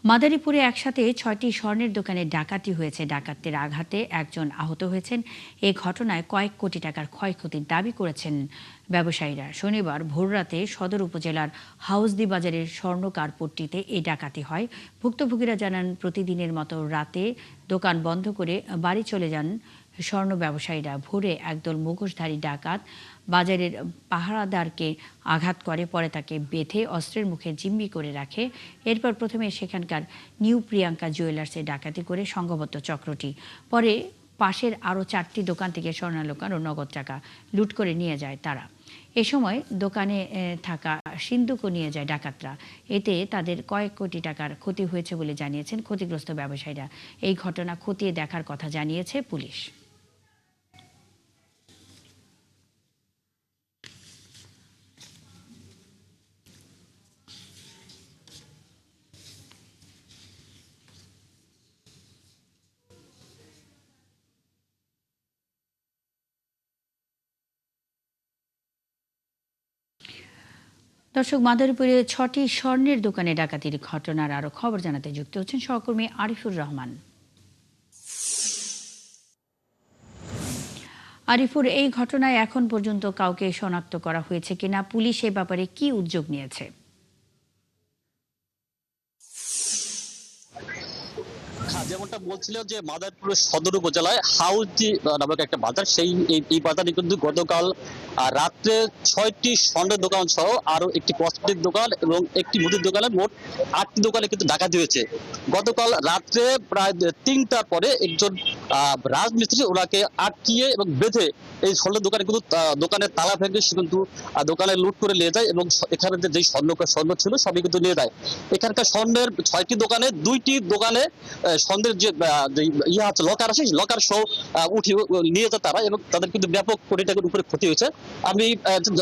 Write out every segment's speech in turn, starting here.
মাদারীপুরে একসাথে ৬টি স্বর্ণের দোকানে ডাকাতি হয়েছে। ডাকাতদের আঘাতে একজন আহত হয়েছেন। এ ঘটনায় কয়েক কোটি টাকার ক্ষয়ক্ষতির দাবি করেছেন ব্যবসায়ীরা। শনিবার ভোররাতে সদর উপজেলার হাউসদি বাজারের স্বর্ণ কারপট্টিতে এই ডাকাতি হয়। ভুক্তভোগীরা জানান, প্রতিদিনের মতো রাতে দোকান বন্ধ করে বাড়ি চলে যান স্বর্ণ ব্যবসায়ীরা। ভোরে একদল মুখোশধারী ডাকাত বাজারের পাহারাদারকে আঘাত করে, পরে তাকে বেঁধে অস্ত্রের মুখে জিম্মি করে রাখে। এরপর প্রথমে সেখানকার নিউ প্রিয়াঙ্কা জুয়েলার্সে ডাকাতি করে সংঘবদ্ধ চক্রটি। পরে পাশের আরও 4টি দোকান থেকে স্বর্ণালঙ্কার ও নগদ টাকা লুট করে নিয়ে যায় তারা। এ সময় দোকানে থাকা সিন্দুকও নিয়ে যায় ডাকাতরা। এতে তাদের কয়েক কোটি টাকার ক্ষতি হয়েছে বলে জানিয়েছেন ক্ষতিগ্রস্ত ব্যবসায়ীরা। এই ঘটনা খতিয়ে দেখার কথা জানিয়েছে পুলিশ। দর্শক, মাদারীপুরে 6টি স্বর্ণের দোকানে ডাকাতির ঘটনার আরো খবর জানাতে যুক্ত হচ্ছেন সহকর্মী আরিফুর রহমান। আরিফুর, এই ঘটনায় এখন পর্যন্ত কাউকে শনাক্ত করা হয়েছে কিনা? পুলিশ এ ব্যাপারে কি উদ্যোগ নিয়েছে? যেমনটা বলছিল যে মাদারীপুর সদর উপজেলায় হাউসদি নামক একটা বাজার, এই বাজারে কিন্তু গতকাল রাত্রে 6টি স্বর্ণের দোকান সহ আরো একটি কসমেটিক দোকান এবং একটি মুদির দোকানে মোট 8টি দোকানে কিন্তু ডাকাতি হয়েছে। গতকাল রাত্রে প্রায় 3টার পরে একজন রাজমিস্ত্রি ওনাকে আটকিয়ে এবং বেঁধে এই স্বর্ণের দোকানে কিন্তু দোকানের তালা ভেঙে সে কিন্তু দোকানে লুট করে নিয়ে যায় এবং এখানে যে স্বর্ণ ছিল সবই কিন্তু নিয়ে যায়। এখানকার স্বর্ণের 6টি দোকানে 2টি দোকানে স্বর্ণের যে ইয়ে আছে, লকার আছে, লকার সহ উঠিয়ে নিয়ে যায় তারা এবং তাদের কিন্তু ব্যাপক কোটি টাকার উপরে ক্ষতি হয়েছে। আমি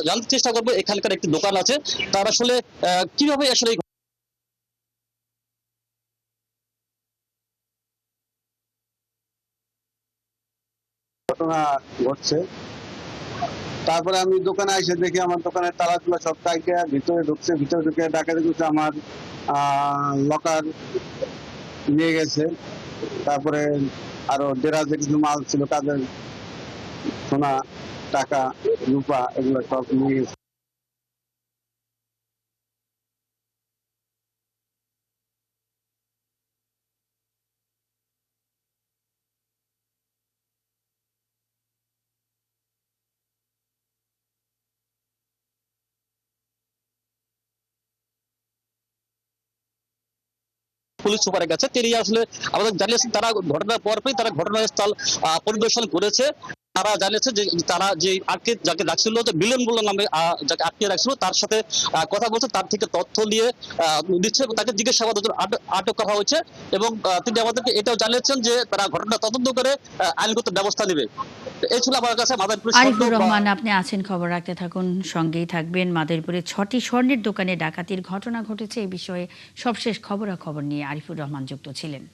জানতে চেষ্টা করবো এখানকার একটি দোকান আছে, তার আসলে কিভাবে আসলে ঘটনা ঘটছে। তারপরে আমি দোকানে এসে দেখি আমার দোকানের তালাগুলো সব টাইকে ভিতরে ঢুকছে, ভিতরে ঢুকে ডাকাতি ঢুকছে, আমার লকার নিয়ে গেছে। তারপরে আরো দেরাজে কিছু মাল ছিল, কাজের সোনা, টাকা, রূপা, এগুলো সব নিয়ে গেছে। পুলিশ সুপারের কাছে তিনি আসলে আমাদের জানিয়েছেন তারা ঘটনার পরপরই তারা ঘটনাস্থল পরিদর্শন করেছে। তারা জানিয়েছে যে তারা যে যাকে রাখছিল, যে মিলন বলে নামে যাকে আটকে রাখছিল, তার সাথে কথা বলছে, তার থেকে তথ্য নিয়ে দিচ্ছে এবং তাকে জিজ্ঞাসাবাদের জন্য আটক করা হয়েছে এবং তিনি আমাদেরকে এটাও জানিয়েছেন যে তারা ঘটনা তদন্ত করে আইনগত ব্যবস্থা নেবে। এই ছিল আমার কাছে মাদারীপুর। আরিফুর রহমান, আপনি আছেন, খবর রাখতে থাকুন, সঙ্গেই থাকবেন। মাদারীপুরে 6টি স্বর্ণের দোকানে ডাকাতির ঘটনা ঘটেছে। এই বিষয়ে সবশেষ খবরাখবর নিয়ে আরিফুর রহমান যুক্ত ছিলেন।